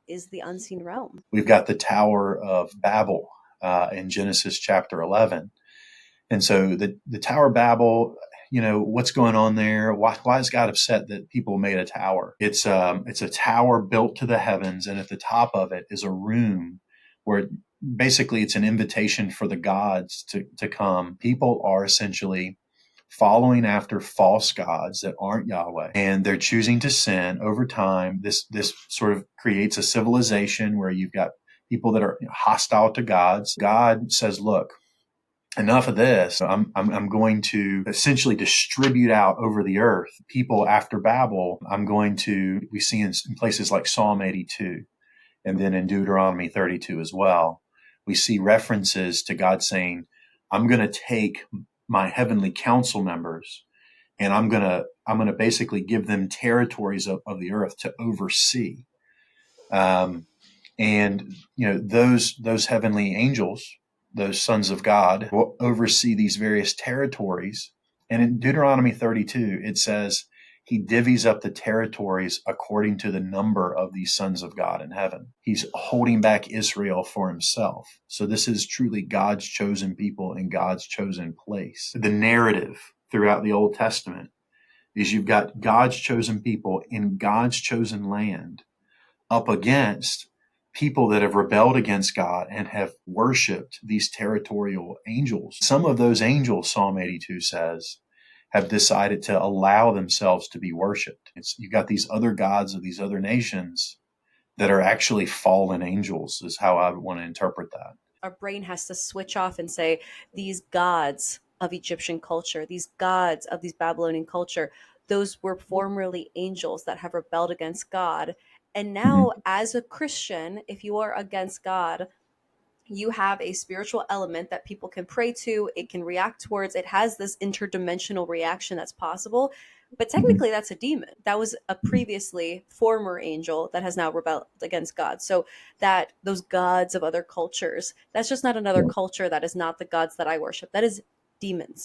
is the unseen realm. We've got the Tower of Babel in Genesis chapter 11. And so the Tower of Babel, what's going on there? Why is God upset that people made a tower? It's a tower built to the heavens, and at the top of it is a room where basically it's an invitation for the gods to come. People are essentially following after false gods that aren't Yahweh, and they're choosing to sin over time. This sort of creates a civilization where you've got people that are hostile to gods. God says, look, enough of this. I'm going to essentially distribute out over the earth people after Babel. We see in places like Psalm 82 and then in Deuteronomy 32 as well, we see references to God saying, I'm going to take my heavenly council members and I'm going to basically give them territories of the earth to oversee. Those heavenly angels, those sons of God, will oversee these various territories. And in Deuteronomy 32, it says he divvies up the territories according to the number of these sons of God in heaven. He's holding back Israel for himself. So this is truly God's chosen people in God's chosen place. The narrative throughout the Old Testament is you've got God's chosen people in God's chosen land up against people that have rebelled against God and have worshiped these territorial angels. Some of those angels, Psalm 82 says, have decided to allow themselves to be worshiped. You've got these other gods of these other nations that are actually fallen angels, is how I would want to interpret that. Our brain has to switch off and say, these gods of Egyptian culture, these gods of these Babylonian culture, those were formerly angels that have rebelled against God. And now, as a Christian, if you are against God, you have a spiritual element that people can pray to, it can react towards, it has this interdimensional reaction that's possible. But technically, that's a demon. That was a previously former angel that has now rebelled against God. So that those gods of other cultures, that's just not another culture. That is not the gods that I worship. That is demons.